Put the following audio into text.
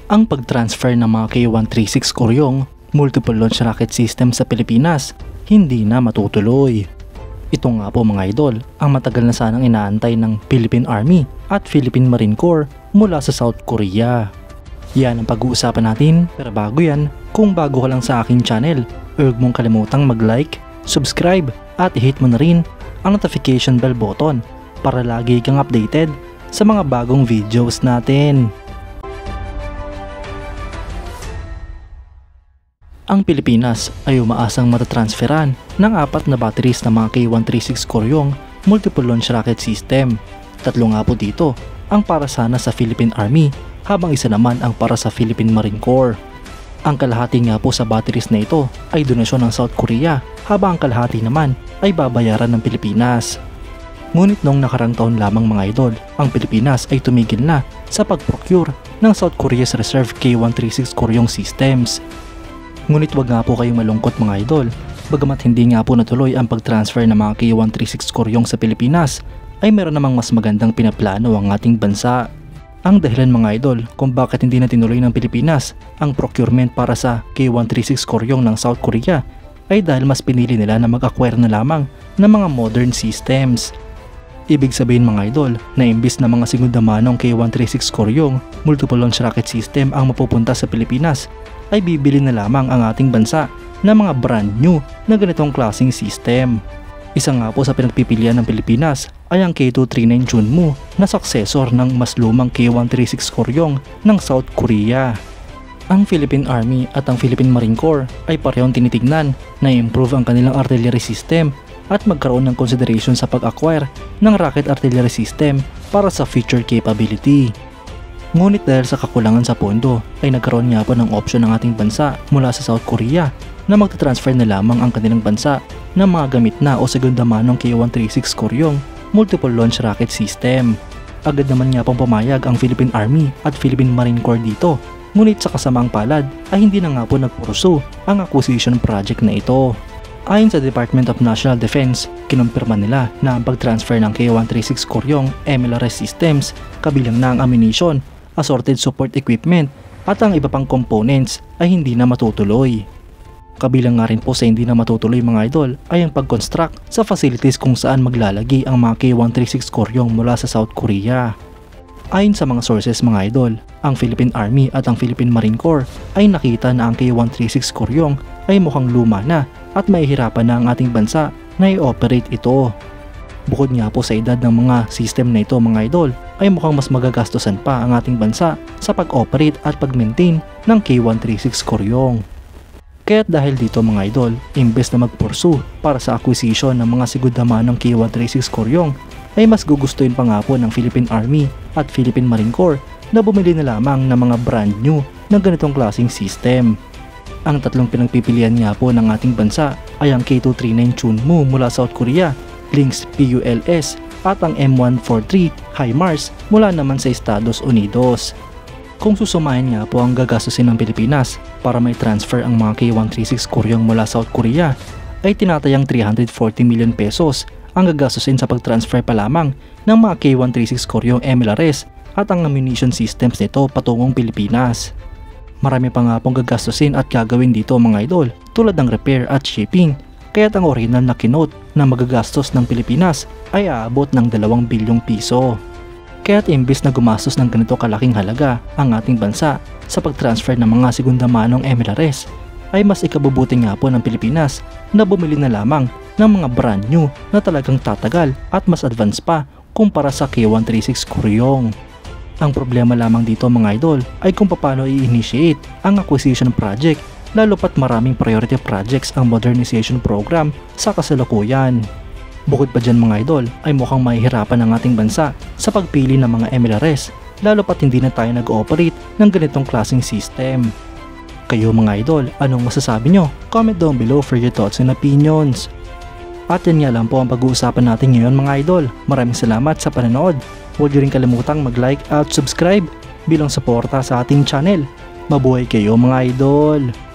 ang pag-transfer ng mga K136 Koryong multiple launch rocket system sa Pilipinas hindi na matutuloy. Ito nga po mga idol, ang matagal na sanang inaantay ng Philippine Army at Philippine Marine Corps mula sa South Korea. Yan ang pag-uusapan natin, pero bago yan, kung bago ka lang sa aking channel, huwag mong kalimutang mag-like, subscribe at i-hit mo na rin ang notification bell button para lagi kang updated sa mga bagong videos natin. Ang Pilipinas ay umaasang matatransferan ng 4 na batteries ng mga K136 Koryong multiple launch rocket system. 3 nga po dito ang para sana sa Philippine Army habang isa naman ang para sa Philippine Marine Corps. Ang kalahati nga po sa batteries na ito ay donasyon ng South Korea habang ang kalahati naman ay babayaran ng Pilipinas. Ngunit noong nakarang taon lamang mga idol, ang Pilipinas ay tumigil na sa pag-procure ng South Korea's reserve K136 Koryong systems. Ngunit wag nga po kayong malungkot mga idol, bagamat hindi nga po natuloy ang pag-transfer ng mga K136 Koryong sa Pilipinas, ay meron namang mas magandang pinaplano ang ating bansa. Ang dahilan mga idol kung bakit hindi na tinuloy ng Pilipinas ang procurement para sa K136 Koryong ng South Korea ay dahil mas pinili nila na mag-acquire na lamang ng mga modern systems. Ibig sabihin mga idol na imbis na mga segunda manong K136 Koryong multiple launch rocket system ang mapupunta sa Pilipinas, ay bibili na lamang ang ating bansa ng mga brand new na ganitong klaseng system. Isa nga po sa pinagpipilian ng Pilipinas ay ang K239 Chunmoo na successor ng mas lumang K136 Koryong ng South Korea. Ang Philippine Army at ang Philippine Marine Corps ay parehong tinitignan na improve ang kanilang artillery system at magkaroon ng consideration sa pag-acquire ng rocket artillery system para sa future capability. Ngunit dahil sa kakulangan sa pondo ay nagkaroon nga po ng option ng ating bansa mula sa South Korea na magta-transfer na lamang ang kanilang bansa ng mga gamit na o segunda manong K136 Koryong multiple launch rocket system. Agad naman nga pong pumayag ang Philippine Army at Philippine Marine Corps dito, ngunit sa kasamaang palad ay hindi na nga po nagpursue ang acquisition project na ito. Ayon sa Department of National Defense, kinumpirma nila na ang pag-transfer ng K136 Koryong MLRS systems kabilang na ang ammunition, assorted support equipment at ang iba pang components ay hindi na matutuloy. Kabilang nga rin po sa hindi na matutuloy mga idol ay ang pag-construct sa facilities kung saan maglalagi ang mga K136 Koryong mula sa South Korea. Ayon sa mga sources mga idol, ang Philippine Army at ang Philippine Marine Corps ay nakita na ang K136 Koryong ay mukhang luma na at mahihirapan na ang ating bansa na i-operate ito. Bukod nga po sa edad ng mga system na ito mga idol, ay mukhang mas magagastusan pa ang ating bansa sa pag-operate at pag-maintain ng K136 Koryong. Kaya't dahil dito mga idol, imbes na mag-pursue para sa acquisition ng mga segunda manong K136 Koryong, ay mas gugustuhin pa nga po ng Philippine Army at Philippine Marine Corps na bumili na lamang ng mga brand new na ganitong klaseng system. Ang tatlong pinagpipilian nga po ng ating bansa ay ang K239 Chunmoo mula South Korea, Lynx PULS at ang M143 HIMARS mula naman sa Estados Unidos. Kung susumahin nga po ang gagastusin ng Pilipinas para may transfer ang mga K136 Koryong mula South Korea, ay tinatayang 340 million pesos ang gagastusin sa pag-transfer pa lamang ng mga K136 Koryong MLRS at ang ammunition systems nito patungong Pilipinas. Marami pa nga pong gagastusin at gagawin dito mga idol tulad ng repair at shipping, kaya't ang original na kinote na magagastos ng Pilipinas ay aabot ng 2 bilyong piso. Kaya't imbis na gumastos ng ganito kalaking halaga ang ating bansa sa pag-transfer ng mga segunda manong MLRS, ay mas ikabubuti nga po ng Pilipinas na bumili na lamang ng mga brand new na talagang tatagal at mas advance pa kumpara sa K136 Koryong. Ang problema lamang dito mga idol ay kung paano i-initiate ang acquisition project, lalo pat maraming priority projects ang modernization program sa kasalukuyan. Bukod pa dyan mga idol ay mukhang mahihirapan ang ating bansa sa pagpili ng mga MLRS, lalo pat hindi na tayo nag-ooperate ng ganitong klaseng system. Kayo mga idol, anong masasabi nyo? Comment down below for your thoughts and opinions. At yan nga lang po ang pag-uusapan natin ngayon mga idol. Maraming salamat sa panonood. Huwag nyo rin kalimutang mag-like at subscribe bilang suporta sa ating channel. Mabuhay kayo mga idol!